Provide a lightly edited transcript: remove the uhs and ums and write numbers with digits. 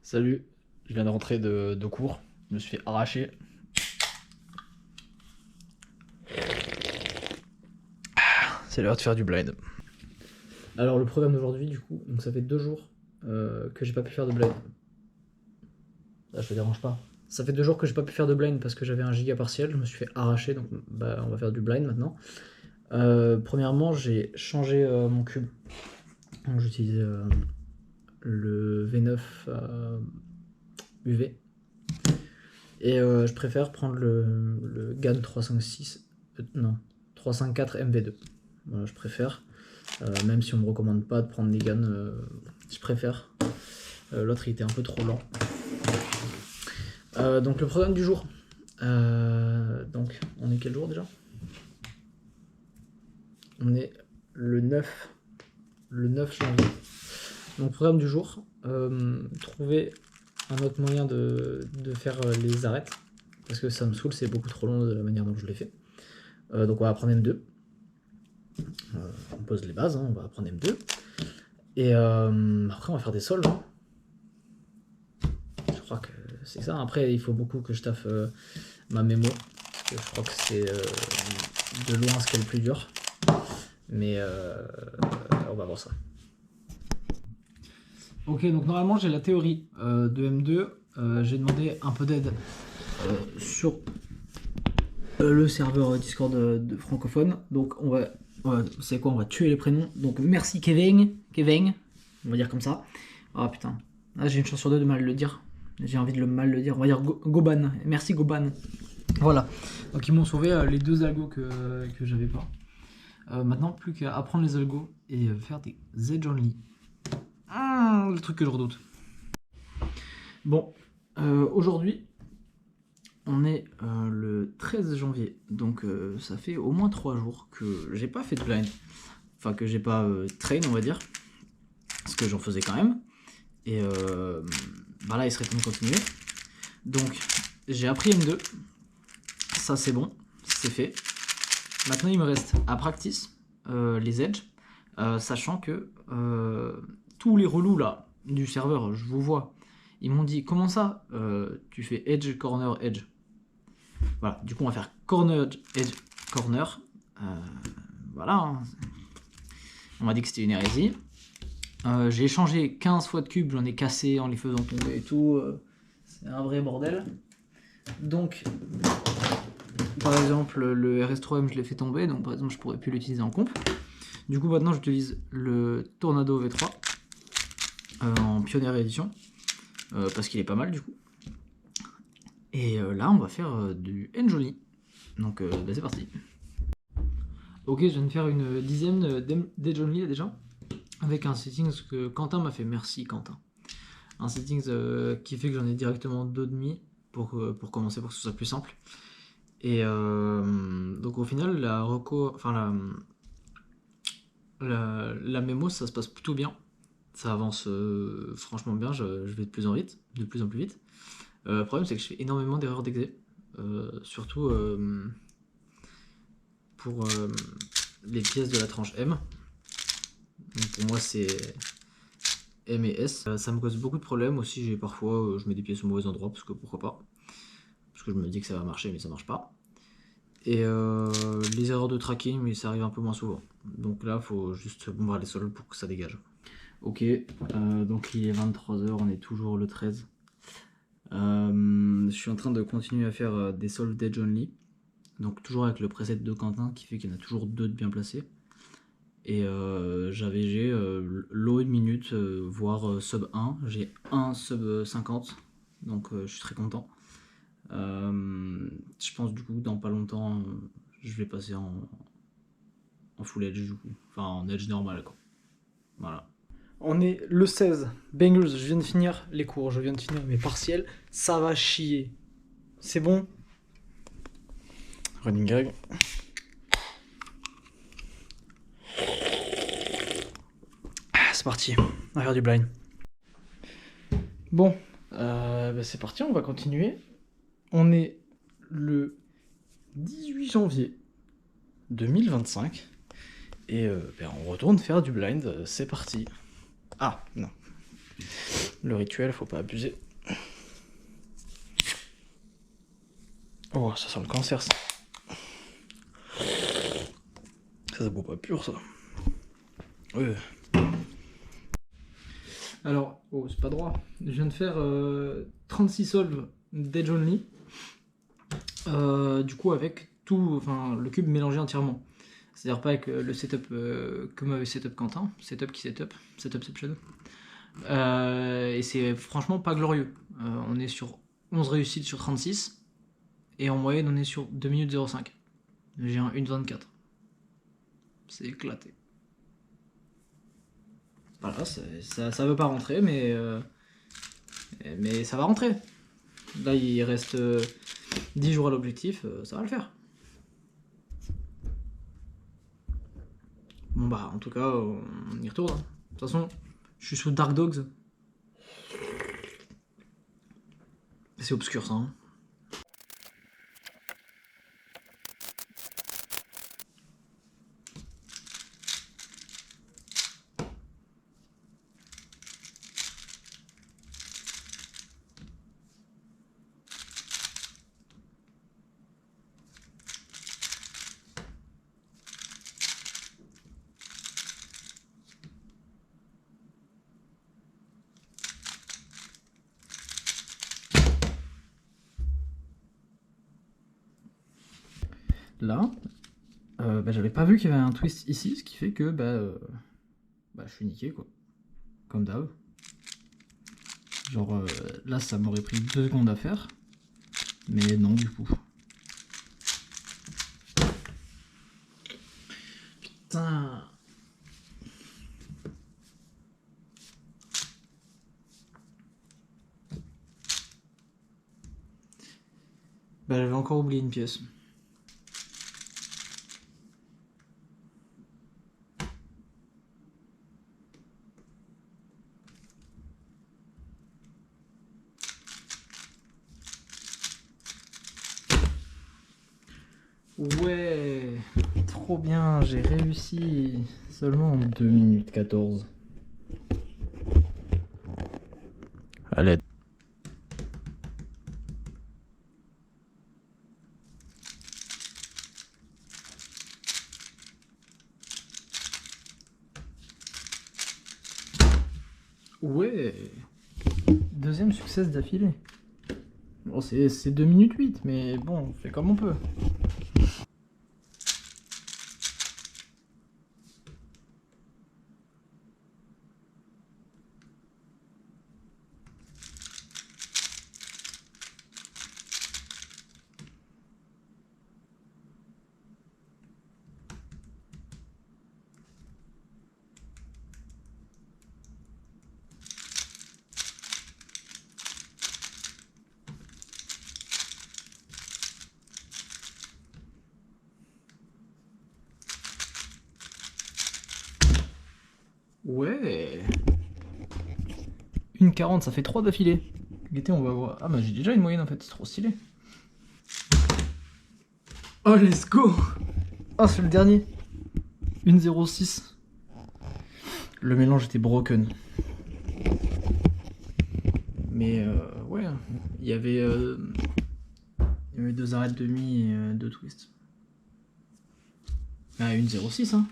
Salut, je viens de rentrer de cours, je me suis fait arracher. C'est l'heure de faire du blind. Alors le programme d'aujourd'hui du coup, donc ça fait 2 jours que j'ai pas pu faire de blind. Là je te dérange pas. Ça fait 2 jours que j'ai pas pu faire de blind parce que j'avais un giga partiel, je me suis fait arracher, donc bah, on va faire du blind maintenant. Premièrement j'ai changé mon cube. Donc j'utilisais le V9 UV. Et je préfère prendre le GAN 356, non, 354 MV2. Voilà, je préfère. Même si on me recommande pas de prendre des GAN, je préfère. L'autre il était un peu trop lent. Donc le programme du jour. Donc on est quel jour déjà? On est le 9 janvier. Donc programme du jour, trouver un autre moyen de faire les arêtes, parce que ça me saoule, c'est beaucoup trop long de la manière dont je l'ai fait. Donc on va apprendre M2. On pose les bases, hein, on va apprendre M2. Et après on va faire des sols. Hein. Je crois que c'est ça. Après il faut beaucoup que je taffe ma mémo, parce que je crois que c'est de loin ce qui est le plus dur. Mais on va voir ça. Ok, donc normalement j'ai la théorie de M2. J'ai demandé un peu d'aide sur le serveur Discord de francophone. Donc on va, c'est quoi, on va tuer les prénoms. Donc merci Kevin, on va dire comme ça. Ah putain, là j'ai une chance sur deux de mal le dire. J'ai envie de mal le dire. On va dire Goban. Merci Goban. Voilà. Donc ils m'ont sauvé les 2 algos que j'avais pas. Maintenant plus qu'à apprendre les algos et faire des edge only. Le truc que je redoute. Bon, aujourd'hui, on est le 13 janvier, donc ça fait au moins 3 jours que j'ai pas fait de blind. Enfin, que j'ai pas train, on va dire, parce que j'en faisais quand même. Et bah là, il serait temps de continuer. Donc, j'ai appris M2. Ça, c'est bon, c'est fait. Maintenant, il me reste à practice les edges, sachant que tous les relous là du serveur, je vous vois, ils m'ont dit comment ça tu fais edge, corner, edge. Voilà, du coup on va faire corner, edge, corner. Voilà, hein. On m'a dit que c'était une hérésie. J'ai changé 15 fois de cube, j'en ai cassé en les faisant tomber et tout. C'est un vrai bordel. Donc, par exemple, le RS3M je l'ai fait tomber, donc par exemple je pourrais plus l'utiliser en comp. Du coup maintenant j'utilise le Tornado V3 en pionnière édition, parce qu'il est pas mal du coup. Et là on va faire du Enjoli. Donc bah, c'est parti. Ok, je viens de faire une 10e d'Enjoli déjà, avec un settings que Quentin m'a fait. Merci Quentin. Un settings qui fait que j'en ai directement 2,5 pour commencer, pour que ce soit plus simple. Et donc au final la mémo ça se passe plutôt bien. Ça avance franchement bien, je vais de plus en plus vite. Le problème c'est que je fais énormément d'erreurs d'exé, surtout pour les pièces de la tranche M. Donc pour moi c'est M et S. Ça me cause beaucoup de problèmes aussi, j'ai parfois je mets des pièces au mauvais endroit parce que pourquoi pas. Parce que je me dis que ça va marcher mais ça marche pas. Et les erreurs de tracking, mais ça arrive un peu moins souvent. Donc là faut juste bombarder les sols pour que ça dégage. Ok, donc il est 23h, on est toujours le 13. Je suis en train de continuer à faire des solves d'edge only. Donc toujours avec le preset de Quentin qui fait qu'il y en a toujours 2 de bien placés. Et j'ai low 1 minute, voire sub 1. J'ai un sub 50, donc je suis très content. Je pense du coup dans pas longtemps je vais passer en full edge du coup. Enfin en edge normal quoi. Voilà. On est le 16. Bangers, je viens de finir les cours, je viens de finir mes partiels. Ça va chier. C'est bon? Running gag. C'est parti, on va faire du blind. Bon, bah c'est parti, on va continuer. On est le 18 janvier 2025. Et on retourne faire du blind, c'est parti. Ah, non. Le rituel, faut pas abuser. Oh, ça sent le cancer, ça. Ça boit pas pur, ça. Ouais. Alors, oh, c'est pas droit. Je viens de faire 36 solves d'Edge Only. Du coup, avec tout, enfin, le cube mélangé entièrement. C'est-à-dire pas avec le setup comme avait setup Quentin, setupception. Et c'est franchement pas glorieux. On est sur 11 réussites sur 36. Et en moyenne, on est sur 2 minutes 05. J'ai un 1,24. C'est éclaté. Voilà, ça veut pas rentrer, mais ça va rentrer. Là, il reste 10 jours à l'objectif, ça va le faire. Bon bah, en tout cas, on y retourne. De toute façon, je suis sous Dark Dogs. C'est obscur, ça. Hein. Là, j'avais pas vu qu'il y avait un twist ici, ce qui fait que je suis niqué, quoi. Comme d'hab. Genre là, ça m'aurait pris 2 secondes à faire, mais non, du coup. Putain. Bah, j'avais encore oublié une pièce. Ouais, trop bien, j'ai réussi seulement en 2 minutes 14. Allez. Ouais, deuxième succès d'affilée. Bon, c'est 2 minutes 8, mais bon, on fait comme on peut. Ouais. 1,40, ça fait 3 d'affilée. Guettez, on va voir. Ah bah j'ai déjà une moyenne en fait, c'est trop stylé. Oh let's go. Oh c'est le dernier. 1,06. Le mélange était broken. Mais ouais, il y avait 2 arrêts de demi et 2 twists. Ah 1,06 hein.